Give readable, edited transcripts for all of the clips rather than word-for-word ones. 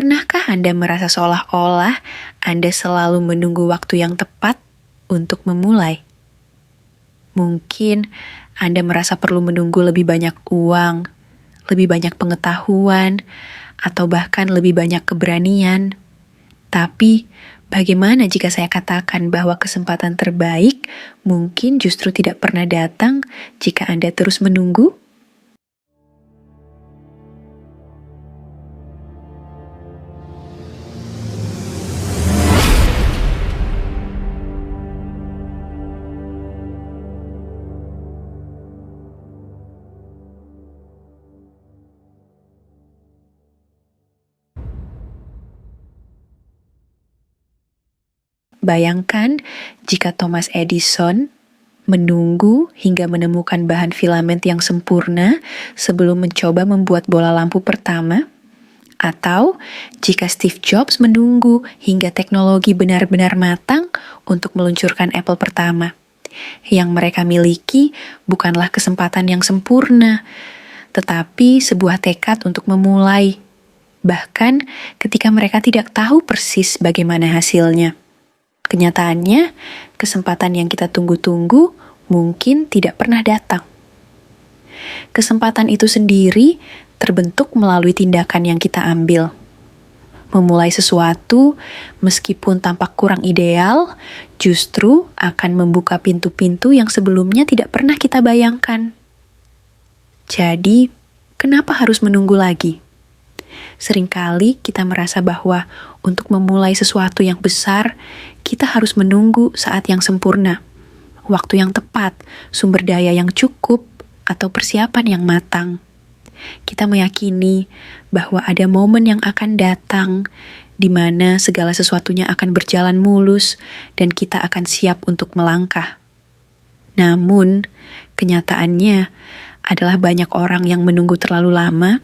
Pernahkah Anda merasa seolah-olah Anda selalu menunggu waktu yang tepat untuk memulai? Mungkin Anda merasa perlu menunggu lebih banyak uang, lebih banyak pengetahuan, atau bahkan lebih banyak keberanian. Tapi, bagaimana jika saya katakan bahwa kesempatan terbaik mungkin justru tidak pernah datang jika Anda terus menunggu? Bayangkan jika Thomas Edison menunggu hingga menemukan bahan filament yang sempurna sebelum mencoba membuat bola lampu pertama, atau jika Steve Jobs menunggu hingga teknologi benar-benar matang untuk meluncurkan Apple pertama. Yang mereka miliki bukanlah kesempatan yang sempurna, tetapi sebuah tekad untuk memulai, bahkan ketika mereka tidak tahu persis bagaimana hasilnya. Kenyataannya, kesempatan yang kita tunggu-tunggu mungkin tidak pernah datang. Kesempatan itu sendiri terbentuk melalui tindakan yang kita ambil. Memulai sesuatu, meskipun tampak kurang ideal, justru akan membuka pintu-pintu yang sebelumnya tidak pernah kita bayangkan. Jadi, kenapa harus menunggu lagi? Seringkali kita merasa bahwa untuk memulai sesuatu yang besar, kita harus menunggu saat yang sempurna, waktu yang tepat, sumber daya yang cukup, atau persiapan yang matang. Kita meyakini bahwa ada momen yang akan datang di mana segala sesuatunya akan berjalan mulus dan kita akan siap untuk melangkah. Namun, kenyataannya adalah banyak orang yang menunggu terlalu lama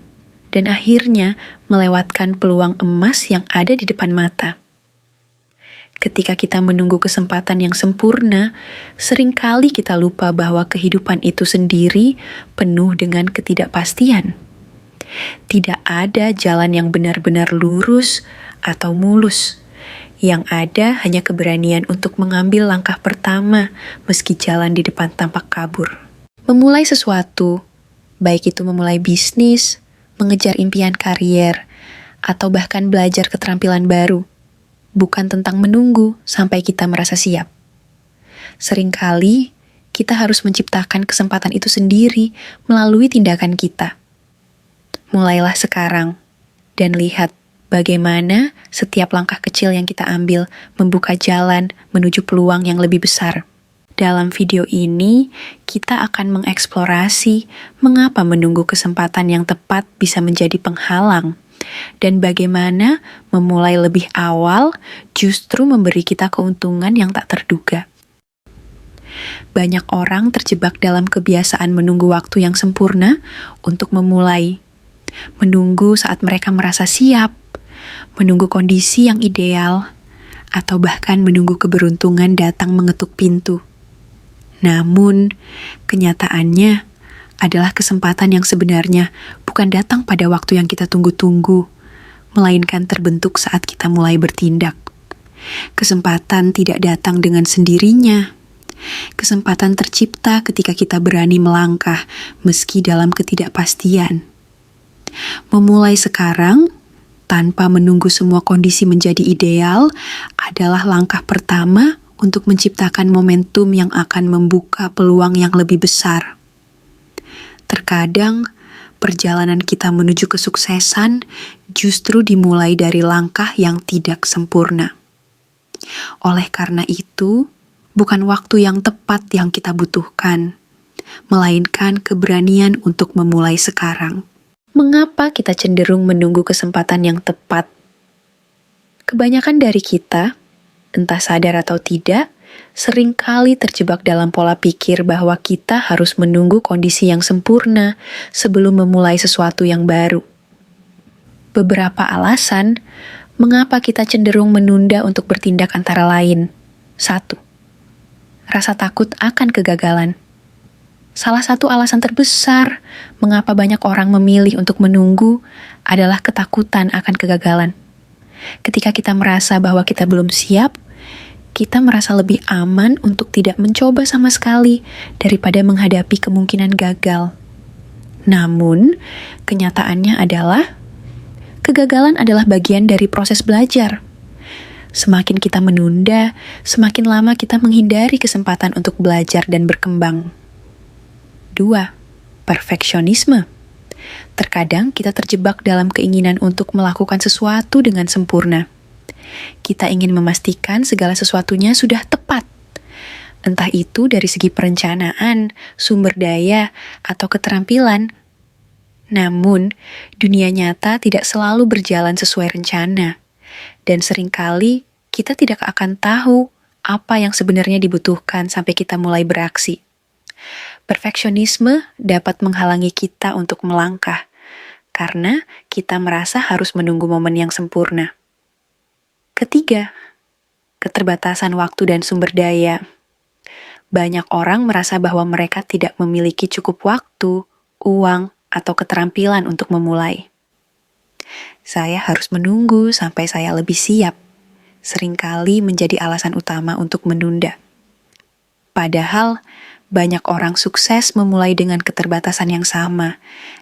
dan akhirnya melewatkan peluang emas yang ada di depan mata. Ketika kita menunggu kesempatan yang sempurna, seringkali kita lupa bahwa kehidupan itu sendiri penuh dengan ketidakpastian. Tidak ada jalan yang benar-benar lurus atau mulus. Yang ada hanya keberanian untuk mengambil langkah pertama meski jalan di depan tampak kabur. Memulai sesuatu, baik itu memulai bisnis, mengejar impian karier, atau bahkan belajar keterampilan baru, bukan tentang menunggu sampai kita merasa siap. Seringkali, kita harus menciptakan kesempatan itu sendiri melalui tindakan kita. Mulailah sekarang, dan lihat bagaimana setiap langkah kecil yang kita ambil membuka jalan menuju peluang yang lebih besar. Dalam video ini, kita akan mengeksplorasi mengapa menunggu kesempatan yang tepat bisa menjadi penghalang, dan bagaimana memulai lebih awal justru memberi kita keuntungan yang tak terduga. Banyak orang terjebak dalam kebiasaan menunggu waktu yang sempurna untuk memulai. Menunggu saat mereka merasa siap, menunggu kondisi yang ideal, atau bahkan menunggu keberuntungan datang mengetuk pintu. Namun, kenyataannya adalah kesempatan yang sebenarnya bukan datang pada waktu yang kita tunggu-tunggu, melainkan terbentuk saat kita mulai bertindak. Kesempatan tidak datang dengan sendirinya. Kesempatan tercipta ketika kita berani melangkah meski dalam ketidakpastian. Memulai sekarang, tanpa menunggu semua kondisi menjadi ideal, adalah langkah pertama untuk menciptakan momentum yang akan membuka peluang yang lebih besar. Terkadang, perjalanan kita menuju kesuksesan justru dimulai dari langkah yang tidak sempurna. Oleh karena itu, bukan waktu yang tepat yang kita butuhkan, melainkan keberanian untuk memulai sekarang. Mengapa kita cenderung menunggu kesempatan yang tepat? Kebanyakan dari kita, entah sadar atau tidak, seringkali terjebak dalam pola pikir bahwa kita harus menunggu kondisi yang sempurna sebelum memulai sesuatu yang baru. Beberapa alasan mengapa kita cenderung menunda untuk bertindak antara lain. 1. Rasa takut akan kegagalan. Salah satu alasan terbesar mengapa banyak orang memilih untuk menunggu adalah ketakutan akan kegagalan. Ketika kita merasa bahwa kita belum siap, kita merasa lebih aman untuk tidak mencoba sama sekali daripada menghadapi kemungkinan gagal. Namun, kenyataannya adalah kegagalan adalah bagian dari proses belajar. Semakin kita menunda, semakin lama kita menghindari kesempatan untuk belajar dan berkembang. 2. Perfeksionisme. Terkadang kita terjebak dalam keinginan untuk melakukan sesuatu dengan sempurna. Kita ingin memastikan segala sesuatunya sudah tepat. Entah itu dari segi perencanaan, sumber daya, atau keterampilan. Namun, dunia nyata tidak selalu berjalan sesuai rencana. Dan seringkali kita tidak akan tahu apa yang sebenarnya dibutuhkan sampai kita mulai beraksi. Perfeksionisme dapat menghalangi kita untuk melangkah, karena kita merasa harus menunggu momen yang sempurna. 3. Keterbatasan waktu dan sumber daya. Banyak orang merasa bahwa mereka tidak memiliki cukup waktu, uang, atau keterampilan untuk memulai. Saya harus menunggu sampai saya lebih siap. Seringkali menjadi alasan utama untuk menunda. Padahal, banyak orang sukses memulai dengan keterbatasan yang sama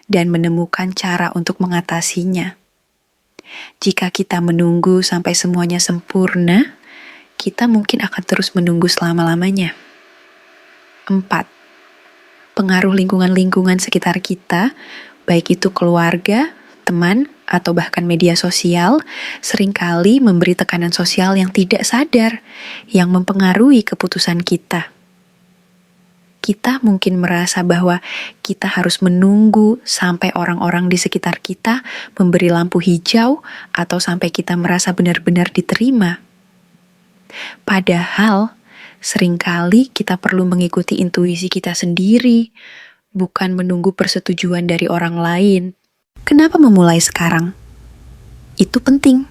dan menemukan cara untuk mengatasinya. Jika kita menunggu sampai semuanya sempurna, kita mungkin akan terus menunggu selama-lamanya. 4. Pengaruh lingkungan-lingkungan sekitar kita, baik itu keluarga, teman, atau bahkan media sosial, seringkali memberi tekanan sosial yang tidak sadar, yang mempengaruhi keputusan kita. Kita mungkin merasa bahwa kita harus menunggu sampai orang-orang di sekitar kita memberi lampu hijau atau sampai kita merasa benar-benar diterima. Padahal, seringkali kita perlu mengikuti intuisi kita sendiri, bukan menunggu persetujuan dari orang lain. Kenapa memulai sekarang? Itu penting.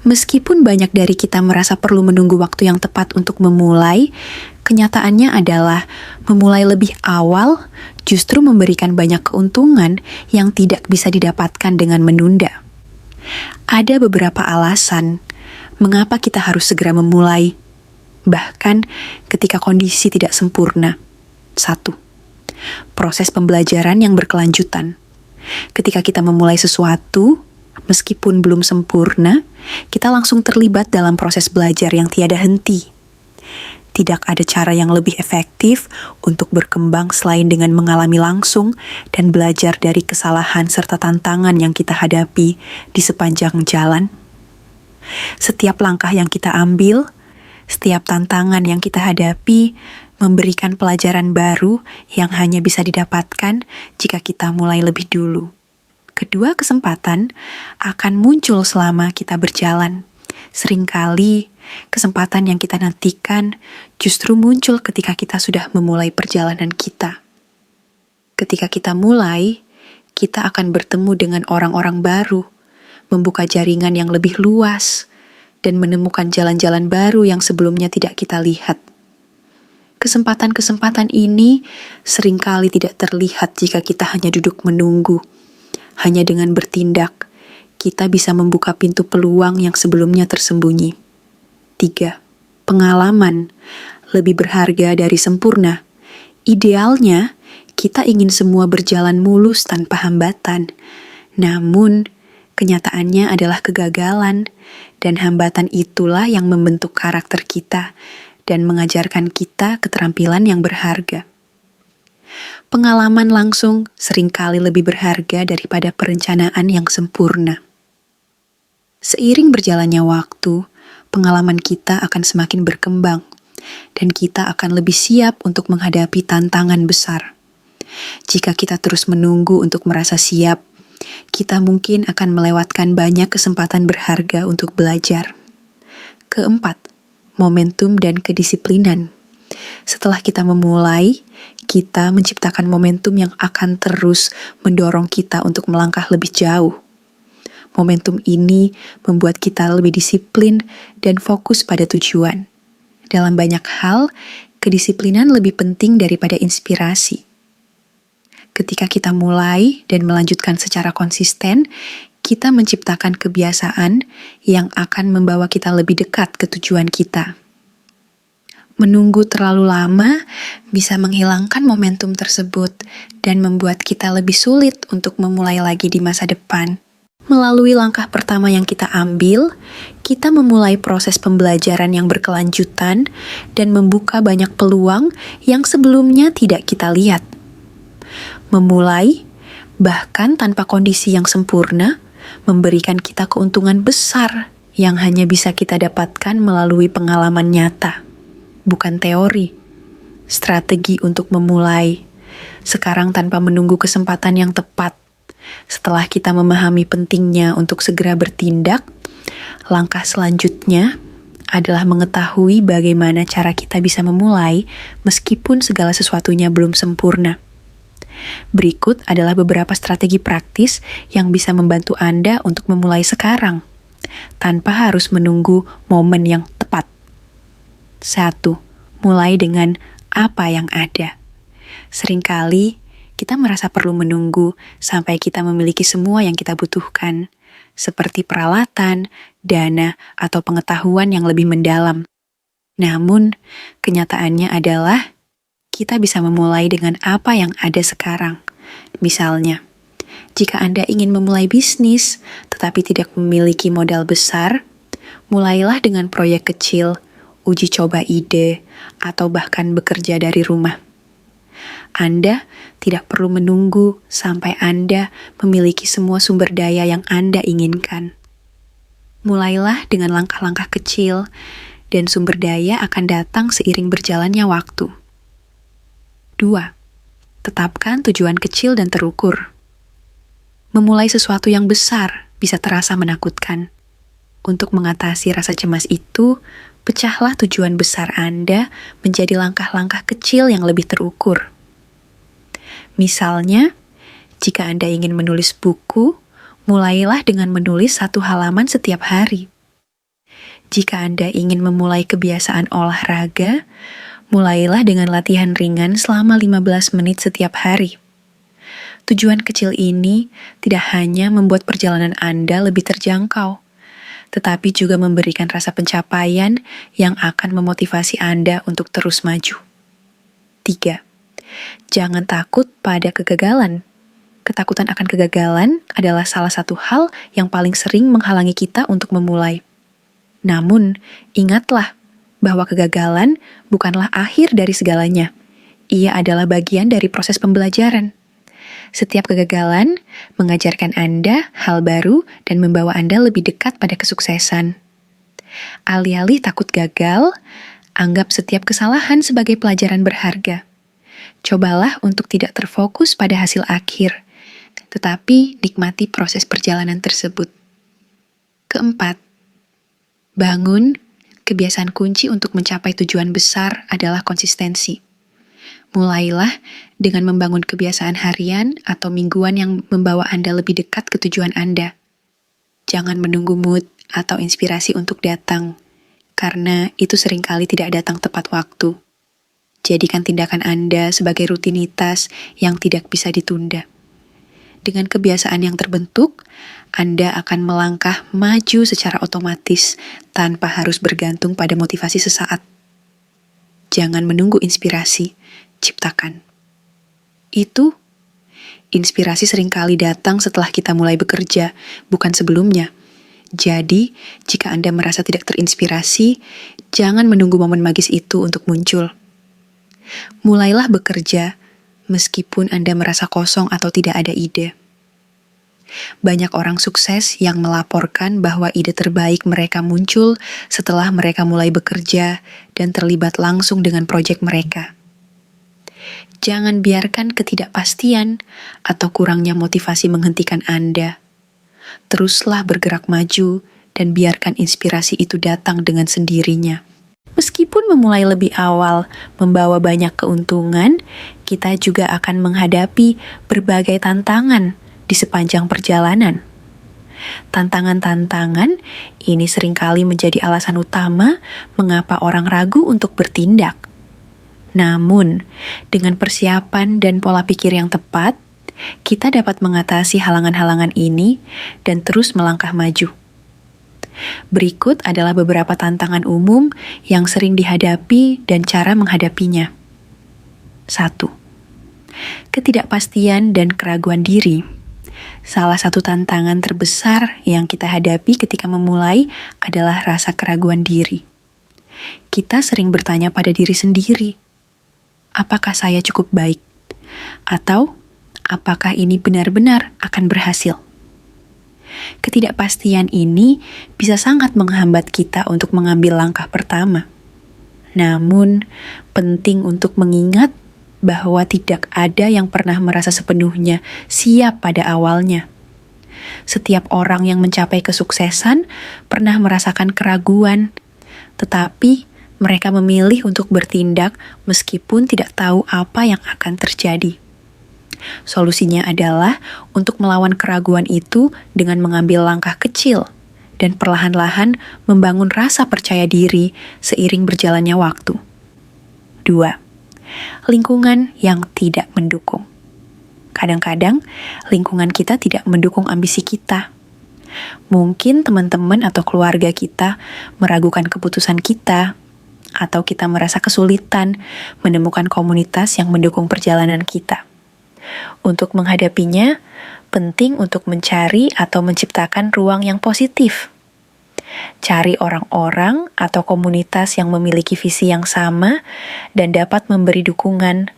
Meskipun banyak dari kita merasa perlu menunggu waktu yang tepat untuk memulai, kenyataannya adalah memulai lebih awal justru memberikan banyak keuntungan yang tidak bisa didapatkan dengan menunda. Ada beberapa alasan mengapa kita harus segera memulai, bahkan ketika kondisi tidak sempurna. 1. Proses pembelajaran yang berkelanjutan. Ketika kita memulai sesuatu, meskipun belum sempurna, kita langsung terlibat dalam proses belajar yang tiada henti. Tidak ada cara yang lebih efektif untuk berkembang selain dengan mengalami langsung dan belajar dari kesalahan serta tantangan yang kita hadapi di sepanjang jalan. Setiap langkah yang kita ambil, setiap tantangan yang kita hadapi, memberikan pelajaran baru yang hanya bisa didapatkan jika kita mulai lebih dulu. Kedua kesempatan akan muncul selama kita berjalan. Seringkali, kesempatan yang kita nantikan justru muncul ketika kita sudah memulai perjalanan kita. Ketika kita mulai, kita akan bertemu dengan orang-orang baru, membuka jaringan yang lebih luas, dan menemukan jalan-jalan baru yang sebelumnya tidak kita lihat. Kesempatan-kesempatan ini seringkali tidak terlihat jika kita hanya duduk menunggu. Hanya dengan bertindak, kita bisa membuka pintu peluang yang sebelumnya tersembunyi. 3. Pengalaman lebih berharga dari sempurna. Idealnya, kita ingin semua berjalan mulus tanpa hambatan. Namun, kenyataannya adalah kegagalan, dan hambatan itulah yang membentuk karakter kita dan mengajarkan kita keterampilan yang berharga. Pengalaman langsung seringkali lebih berharga daripada perencanaan yang sempurna. Seiring berjalannya waktu, pengalaman kita akan semakin berkembang, dan kita akan lebih siap untuk menghadapi tantangan besar. Jika kita terus menunggu untuk merasa siap, kita mungkin akan melewatkan banyak kesempatan berharga untuk belajar. 4. Momentum dan kedisiplinan. Setelah kita memulai, kita menciptakan momentum yang akan terus mendorong kita untuk melangkah lebih jauh. Momentum ini membuat kita lebih disiplin dan fokus pada tujuan. Dalam banyak hal, kedisiplinan lebih penting daripada inspirasi. Ketika kita mulai dan melanjutkan secara konsisten, kita menciptakan kebiasaan yang akan membawa kita lebih dekat ke tujuan kita. Menunggu terlalu lama bisa menghilangkan momentum tersebut dan membuat kita lebih sulit untuk memulai lagi di masa depan. Melalui langkah pertama yang kita ambil, kita memulai proses pembelajaran yang berkelanjutan dan membuka banyak peluang yang sebelumnya tidak kita lihat. Memulai, bahkan tanpa kondisi yang sempurna, memberikan kita keuntungan besar yang hanya bisa kita dapatkan melalui pengalaman nyata, bukan teori. Strategi untuk memulai, sekarang tanpa menunggu kesempatan yang tepat. Setelah kita memahami pentingnya untuk segera bertindak, langkah selanjutnya adalah mengetahui bagaimana cara kita bisa memulai meskipun segala sesuatunya belum sempurna. Berikut adalah beberapa strategi praktis yang bisa membantu Anda untuk memulai sekarang, tanpa harus menunggu momen yang tepat. 1. Mulai dengan apa yang ada. Seringkali kita merasa perlu menunggu sampai kita memiliki semua yang kita butuhkan, seperti peralatan, dana, atau pengetahuan yang lebih mendalam. Namun, kenyataannya adalah kita bisa memulai dengan apa yang ada sekarang. Misalnya, jika Anda ingin memulai bisnis tetapi tidak memiliki modal besar, mulailah dengan proyek kecil, uji coba ide, atau bahkan bekerja dari rumah. Anda tidak perlu menunggu sampai Anda memiliki semua sumber daya yang Anda inginkan. Mulailah dengan langkah-langkah kecil, dan sumber daya akan datang seiring berjalannya waktu. 2. Tetapkan tujuan kecil dan terukur. Memulai sesuatu yang besar bisa terasa menakutkan. Untuk mengatasi rasa cemas itu, pecahlah tujuan besar Anda menjadi langkah-langkah kecil yang lebih terukur. Misalnya, jika Anda ingin menulis buku, mulailah dengan menulis 1 halaman setiap hari. Jika Anda ingin memulai kebiasaan olahraga, mulailah dengan latihan ringan selama 15 menit setiap hari. Tujuan kecil ini tidak hanya membuat perjalanan Anda lebih terjangkau, tetapi juga memberikan rasa pencapaian yang akan memotivasi Anda untuk terus maju. 3. Jangan takut pada kegagalan. Ketakutan akan kegagalan adalah salah satu hal yang paling sering menghalangi kita untuk memulai. Namun, ingatlah bahwa kegagalan bukanlah akhir dari segalanya. Ia adalah bagian dari proses pembelajaran. Setiap kegagalan mengajarkan Anda hal baru dan membawa Anda lebih dekat pada kesuksesan. Alih-alih takut gagal, anggap setiap kesalahan sebagai pelajaran berharga. Cobalah untuk tidak terfokus pada hasil akhir, tetapi nikmati proses perjalanan tersebut. 4. Bangun. Kebiasaan kunci untuk mencapai tujuan besar adalah konsistensi. Mulailah dengan membangun kebiasaan harian atau mingguan yang membawa Anda lebih dekat ke tujuan Anda. Jangan menunggu mood atau inspirasi untuk datang, karena itu seringkali tidak datang tepat waktu. Jadikan tindakan Anda sebagai rutinitas yang tidak bisa ditunda. Dengan kebiasaan yang terbentuk, Anda akan melangkah maju secara otomatis tanpa harus bergantung pada motivasi sesaat. Jangan menunggu inspirasi, ciptakan. Inspirasi seringkali datang setelah kita mulai bekerja, bukan sebelumnya. Jadi, jika Anda merasa tidak terinspirasi, jangan menunggu momen magis itu untuk muncul. Mulailah bekerja, meskipun Anda merasa kosong atau tidak ada ide. Banyak orang sukses yang melaporkan bahwa ide terbaik mereka muncul setelah mereka mulai bekerja dan terlibat langsung dengan proyek mereka. Jangan biarkan ketidakpastian atau kurangnya motivasi menghentikan Anda. Teruslah bergerak maju dan biarkan inspirasi itu datang dengan sendirinya. Meskipun memulai lebih awal membawa banyak keuntungan, kita juga akan menghadapi berbagai tantangan di sepanjang perjalanan. Tantangan-tantangan ini seringkali menjadi alasan utama mengapa orang ragu untuk bertindak. Namun, dengan persiapan dan pola pikir yang tepat, kita dapat mengatasi halangan-halangan ini dan terus melangkah maju. Berikut adalah beberapa tantangan umum yang sering dihadapi dan cara menghadapinya. 1. Ketidakpastian dan keraguan diri. Salah satu tantangan terbesar yang kita hadapi ketika memulai adalah rasa keraguan diri. Kita sering bertanya pada diri sendiri, apakah saya cukup baik? Atau, apakah ini benar-benar akan berhasil? Ketidakpastian ini bisa sangat menghambat kita untuk mengambil langkah pertama. Namun, penting untuk mengingat bahwa tidak ada yang pernah merasa sepenuhnya siap pada awalnya. Setiap orang yang mencapai kesuksesan pernah merasakan keraguan, tetapi mereka memilih untuk bertindak meskipun tidak tahu apa yang akan terjadi. Solusinya adalah untuk melawan keraguan itu dengan mengambil langkah kecil dan perlahan-lahan membangun rasa percaya diri seiring berjalannya waktu. 2. Lingkungan yang tidak mendukung. Kadang-kadang, lingkungan kita tidak mendukung ambisi kita. Mungkin teman-teman atau keluarga kita meragukan keputusan kita, atau kita merasa kesulitan menemukan komunitas yang mendukung perjalanan kita. Untuk menghadapinya, penting untuk mencari atau menciptakan ruang yang positif. Cari orang-orang atau komunitas yang memiliki visi yang sama dan dapat memberi dukungan,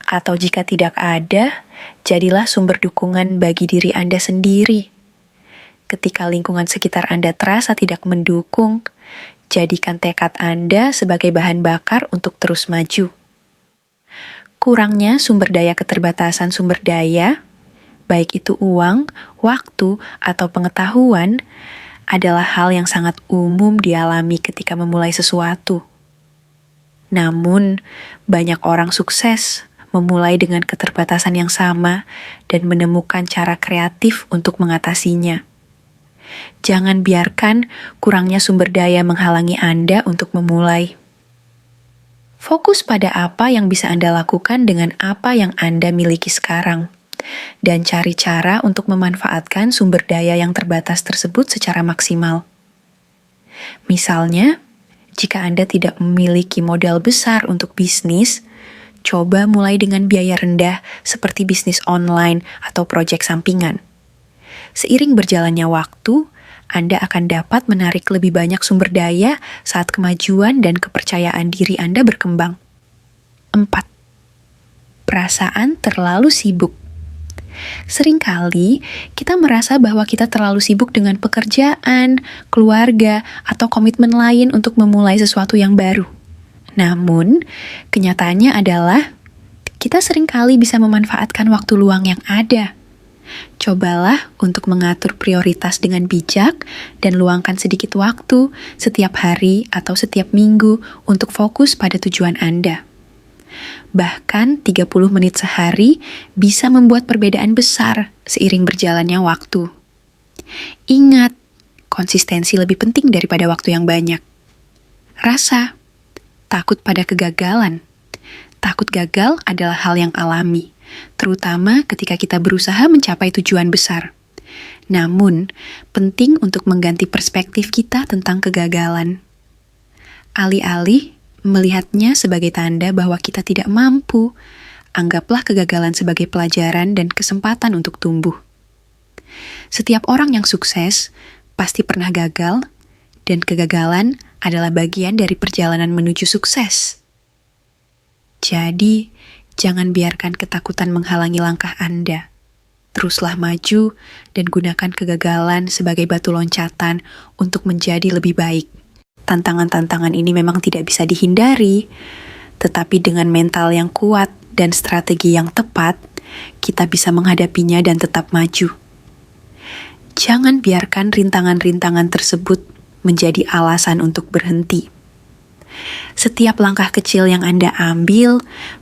atau jika tidak ada, jadilah sumber dukungan bagi diri Anda sendiri. Ketika lingkungan sekitar Anda terasa tidak mendukung, jadikan tekad Anda sebagai bahan bakar untuk terus maju. Kurangnya sumber daya keterbatasan sumber daya, baik itu uang, waktu, atau pengetahuan, adalah hal yang sangat umum dialami ketika memulai sesuatu. Namun, banyak orang sukses memulai dengan keterbatasan yang sama dan menemukan cara kreatif untuk mengatasinya. Jangan biarkan kurangnya sumber daya menghalangi Anda untuk memulai. Fokus pada apa yang bisa Anda lakukan dengan apa yang Anda miliki sekarang, dan cari cara untuk memanfaatkan sumber daya yang terbatas tersebut secara maksimal. Misalnya, jika Anda tidak memiliki modal besar untuk bisnis, coba mulai dengan biaya rendah seperti bisnis online atau proyek sampingan. Seiring berjalannya waktu, Anda akan dapat menarik lebih banyak sumber daya saat kemajuan dan kepercayaan diri Anda berkembang. 4. Perasaan terlalu sibuk. Seringkali kita merasa bahwa kita terlalu sibuk dengan pekerjaan, keluarga, atau komitmen lain untuk memulai sesuatu yang baru. Namun, kenyataannya adalah kita seringkali bisa memanfaatkan waktu luang yang ada. Cobalah untuk mengatur prioritas dengan bijak dan luangkan sedikit waktu setiap hari atau setiap minggu untuk fokus pada tujuan Anda. Bahkan 30 menit sehari bisa membuat perbedaan besar seiring berjalannya waktu. Ingat, konsistensi lebih penting daripada waktu yang banyak. Rasa takut pada kegagalan. Takut gagal adalah hal yang alami, terutama ketika kita berusaha mencapai tujuan besar. Namun, penting untuk mengganti perspektif kita tentang kegagalan. Alih-alih melihatnya sebagai tanda bahwa kita tidak mampu, anggaplah kegagalan sebagai pelajaran dan kesempatan untuk tumbuh. Setiap orang yang sukses pasti pernah gagal, dan kegagalan adalah bagian dari perjalanan menuju sukses. Jadi, jangan biarkan ketakutan menghalangi langkah Anda. Teruslah maju dan gunakan kegagalan sebagai batu loncatan untuk menjadi lebih baik. Tantangan-tantangan ini memang tidak bisa dihindari, tetapi dengan mental yang kuat dan strategi yang tepat, kita bisa menghadapinya dan tetap maju. Jangan biarkan rintangan-rintangan tersebut menjadi alasan untuk berhenti. Setiap langkah kecil yang Anda ambil,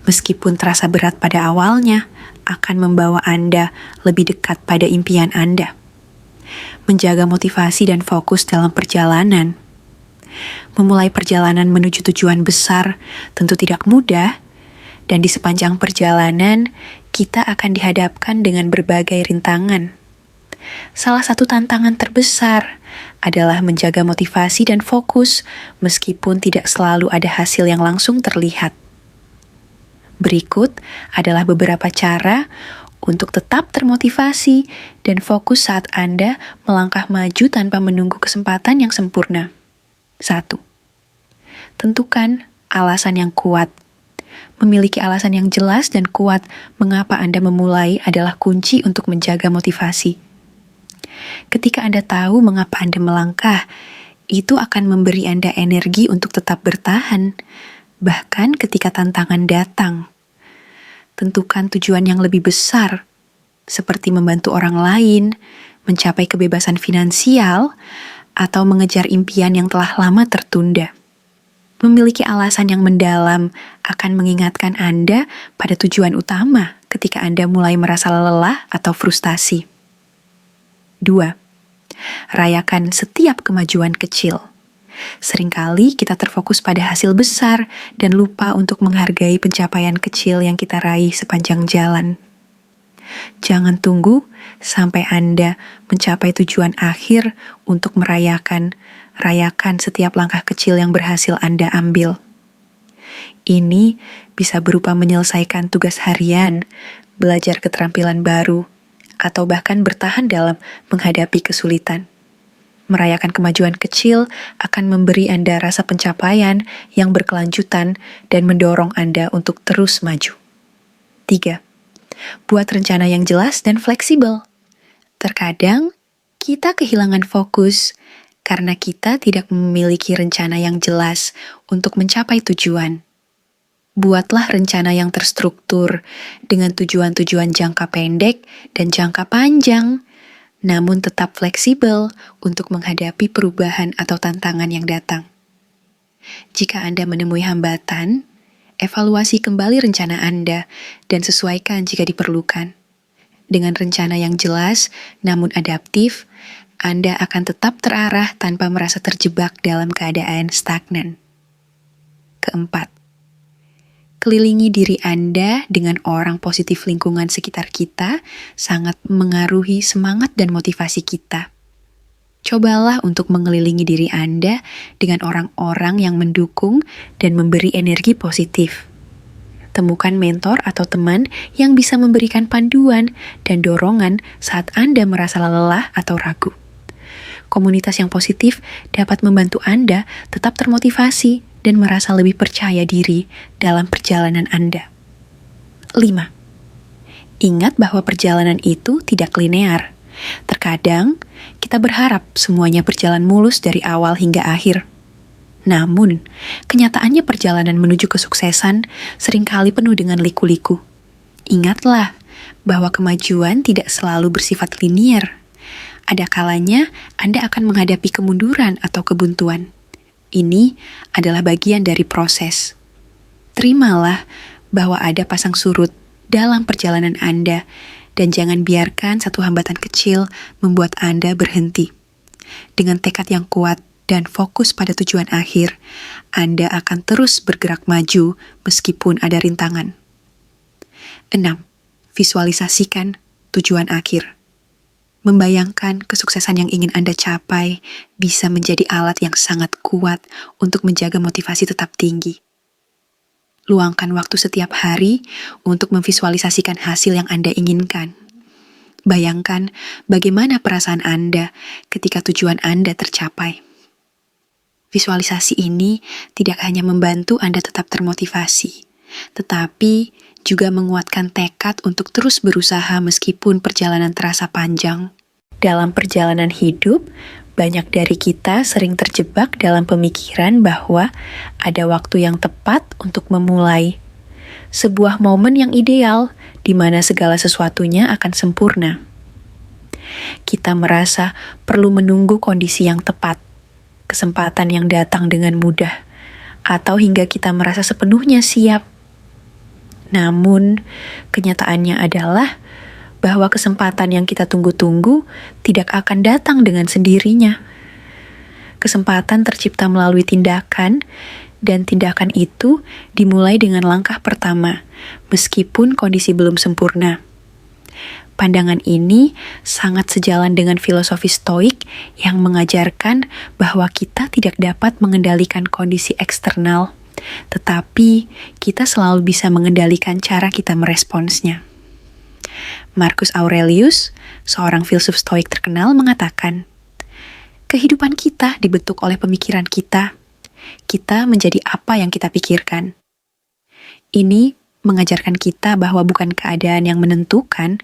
meskipun terasa berat pada awalnya, akan membawa Anda lebih dekat pada impian Anda. Menjaga motivasi dan fokus dalam perjalanan. Memulai perjalanan menuju tujuan besar tentu tidak mudah, dan di sepanjang perjalanan, kita akan dihadapkan dengan berbagai rintangan. Salah satu tantangan terbesar adalah menjaga motivasi dan fokus meskipun tidak selalu ada hasil yang langsung terlihat. Berikut adalah beberapa cara untuk tetap termotivasi dan fokus saat Anda melangkah maju tanpa menunggu kesempatan yang sempurna. 1. Tentukan alasan yang kuat. Memiliki alasan yang jelas dan kuat mengapa Anda memulai adalah kunci untuk menjaga motivasi. Ketika Anda tahu mengapa Anda melangkah, itu akan memberi Anda energi untuk tetap bertahan, bahkan ketika tantangan datang. Tentukan tujuan yang lebih besar, seperti membantu orang lain, mencapai kebebasan finansial, atau mengejar impian yang telah lama tertunda. Memiliki alasan yang mendalam akan mengingatkan Anda pada tujuan utama ketika Anda mulai merasa lelah atau frustasi. 2. Rayakan setiap kemajuan kecil. Seringkali kita terfokus pada hasil besar dan lupa untuk menghargai pencapaian kecil yang kita raih sepanjang jalan. Jangan tunggu sampai Anda mencapai tujuan akhir untuk rayakan setiap langkah kecil yang berhasil Anda ambil. Ini bisa berupa menyelesaikan tugas harian, belajar keterampilan baru, atau bahkan bertahan dalam menghadapi kesulitan. Merayakan kemajuan kecil akan memberi Anda rasa pencapaian yang berkelanjutan dan mendorong Anda untuk terus maju. 3. Buat rencana yang jelas dan fleksibel. Terkadang, kita kehilangan fokus karena kita tidak memiliki rencana yang jelas untuk mencapai tujuan. Buatlah rencana yang terstruktur dengan tujuan-tujuan jangka pendek dan jangka panjang, namun tetap fleksibel untuk menghadapi perubahan atau tantangan yang datang. Jika Anda menemui hambatan, evaluasi kembali rencana Anda dan sesuaikan jika diperlukan. Dengan rencana yang jelas namun adaptif, Anda akan tetap terarah tanpa merasa terjebak dalam keadaan stagnan. 4. Kelilingi diri Anda dengan orang positif. Lingkungan sekitar kita sangat mengaruhi semangat dan motivasi kita. Cobalah untuk mengelilingi diri Anda dengan orang-orang yang mendukung dan memberi energi positif. Temukan mentor atau teman yang bisa memberikan panduan dan dorongan saat Anda merasa lelah atau ragu. Komunitas yang positif dapat membantu Anda tetap termotivasi dan merasa lebih percaya diri dalam perjalanan Anda. 5. Ingat bahwa perjalanan itu tidak linear. Terkadang, kita berharap semuanya berjalan mulus dari awal hingga akhir. Namun, kenyataannya perjalanan menuju kesuksesan seringkali penuh dengan liku-liku. Ingatlah bahwa kemajuan tidak selalu bersifat linear. Ada kalanya Anda akan menghadapi kemunduran atau kebuntuan. Ini adalah bagian dari proses. Terimalah bahwa ada pasang surut dalam perjalanan Anda dan jangan biarkan satu hambatan kecil membuat Anda berhenti. Dengan tekad yang kuat dan fokus pada tujuan akhir, Anda akan terus bergerak maju meskipun ada rintangan. 6. Visualisasikan tujuan akhir. Membayangkan kesuksesan yang ingin Anda capai bisa menjadi alat yang sangat kuat untuk menjaga motivasi tetap tinggi. Luangkan waktu setiap hari untuk memvisualisasikan hasil yang Anda inginkan. Bayangkan bagaimana perasaan Anda ketika tujuan Anda tercapai. Visualisasi ini tidak hanya membantu Anda tetap termotivasi, tetapi juga menguatkan tekad untuk terus berusaha meskipun perjalanan terasa panjang. Dalam perjalanan hidup, banyak dari kita sering terjebak dalam pemikiran bahwa ada waktu yang tepat untuk memulai. Sebuah momen yang ideal di mana segala sesuatunya akan sempurna. Kita merasa perlu menunggu kondisi yang tepat, kesempatan yang datang dengan mudah, atau hingga kita merasa sepenuhnya siap. Namun, kenyataannya adalah bahwa kesempatan yang kita tunggu-tunggu tidak akan datang dengan sendirinya. Kesempatan tercipta melalui tindakan, dan tindakan itu dimulai dengan langkah pertama, meskipun kondisi belum sempurna. Pandangan ini sangat sejalan dengan filosofi Stoik yang mengajarkan bahwa kita tidak dapat mengendalikan kondisi eksternal, tetapi kita selalu bisa mengendalikan cara kita meresponsnya. Marcus Aurelius, seorang filsuf Stoik terkenal, mengatakan, "Kehidupan kita dibentuk oleh pemikiran kita. Kita menjadi apa yang kita pikirkan." Ini mengajarkan kita bahwa bukan keadaan yang menentukan,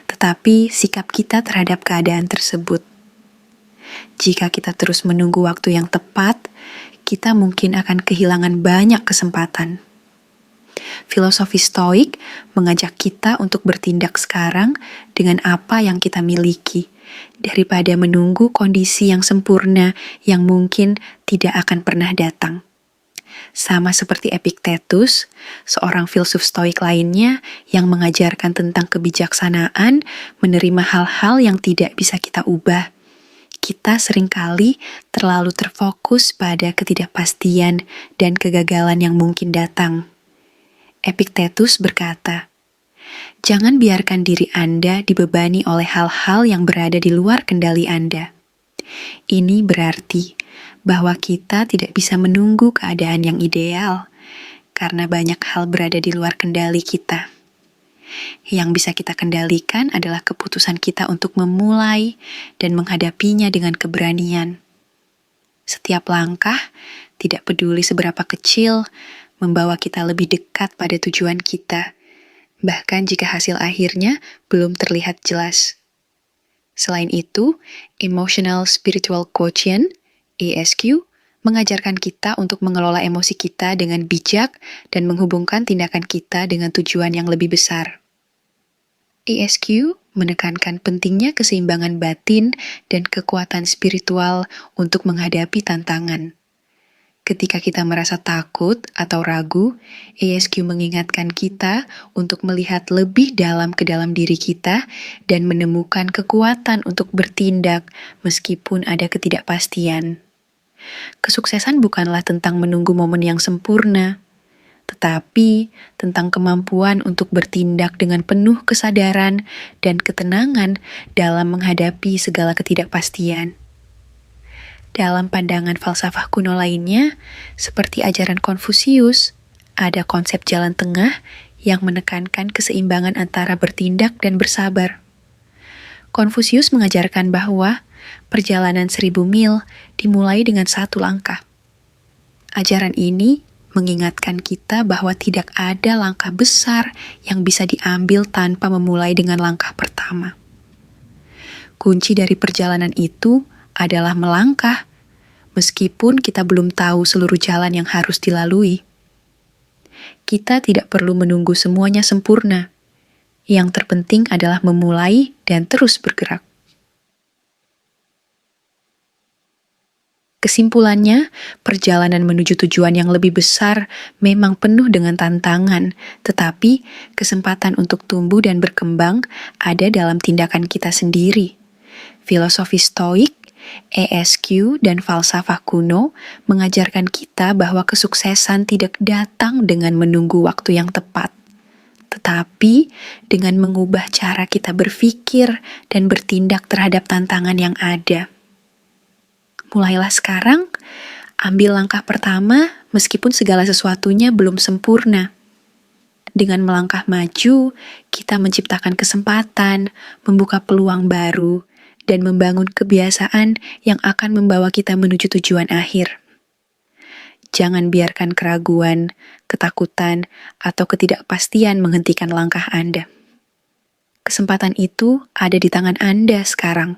tetapi sikap kita terhadap keadaan tersebut. Jika kita terus menunggu waktu yang tepat, kita mungkin akan kehilangan banyak kesempatan. Filosofi Stoik mengajak kita untuk bertindak sekarang dengan apa yang kita miliki, daripada menunggu kondisi yang sempurna yang mungkin tidak akan pernah datang. Sama seperti Epictetus, seorang filsuf Stoik lainnya yang mengajarkan tentang kebijaksanaan, menerima hal-hal yang tidak bisa kita ubah. Kita seringkali terlalu terfokus pada ketidakpastian dan kegagalan yang mungkin datang. Epictetus berkata, "Jangan biarkan diri Anda dibebani oleh hal-hal yang berada di luar kendali Anda." Ini berarti bahwa kita tidak bisa menunggu keadaan yang ideal, karena banyak hal berada di luar kendali kita. Yang bisa kita kendalikan adalah keputusan kita untuk memulai dan menghadapinya dengan keberanian. Setiap langkah, tidak peduli seberapa kecil, membawa kita lebih dekat pada tujuan kita, bahkan jika hasil akhirnya belum terlihat jelas. Selain itu, Emotional Spiritual Quotient, ESQ, mengajarkan kita untuk mengelola emosi kita dengan bijak dan menghubungkan tindakan kita dengan tujuan yang lebih besar. ESQ menekankan pentingnya keseimbangan batin dan kekuatan spiritual untuk menghadapi tantangan. Ketika kita merasa takut atau ragu, ESQ mengingatkan kita untuk melihat lebih dalam ke dalam diri kita dan menemukan kekuatan untuk bertindak meskipun ada ketidakpastian. Kesuksesan bukanlah tentang menunggu momen yang sempurna, tetapi tentang kemampuan untuk bertindak dengan penuh kesadaran dan ketenangan dalam menghadapi segala ketidakpastian. Dalam pandangan falsafah kuno lainnya, seperti ajaran Konfusius, ada konsep jalan tengah yang menekankan keseimbangan antara bertindak dan bersabar. Konfusius mengajarkan bahwa perjalanan 1000 mil dimulai dengan 1 langkah. Ajaran ini mengingatkan kita bahwa tidak ada langkah besar yang bisa diambil tanpa memulai dengan langkah pertama. Kunci dari perjalanan itu adalah melangkah, meskipun kita belum tahu seluruh jalan yang harus dilalui. Kita tidak perlu menunggu semuanya sempurna. Yang terpenting adalah memulai dan terus bergerak. Kesimpulannya, perjalanan menuju tujuan yang lebih besar memang penuh dengan tantangan, tetapi kesempatan untuk tumbuh dan berkembang ada dalam tindakan kita sendiri. Filosofi Stoik, ESQ, dan falsafah kuno mengajarkan kita bahwa kesuksesan tidak datang dengan menunggu waktu yang tepat, tetapi dengan mengubah cara kita berpikir dan bertindak terhadap tantangan yang ada. Mulailah sekarang, ambil langkah pertama meskipun segala sesuatunya belum sempurna. Dengan melangkah maju, kita menciptakan kesempatan, membuka peluang baru, dan membangun kebiasaan yang akan membawa kita menuju tujuan akhir. Jangan biarkan keraguan, ketakutan, atau ketidakpastian menghentikan langkah Anda. Kesempatan itu ada di tangan Anda sekarang.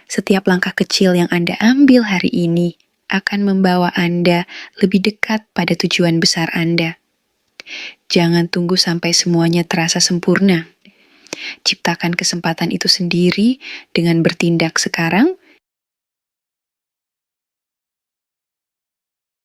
Setiap langkah kecil yang Anda ambil hari ini akan membawa Anda lebih dekat pada tujuan besar Anda. Jangan tunggu sampai semuanya terasa sempurna. Ciptakan kesempatan itu sendiri dengan bertindak sekarang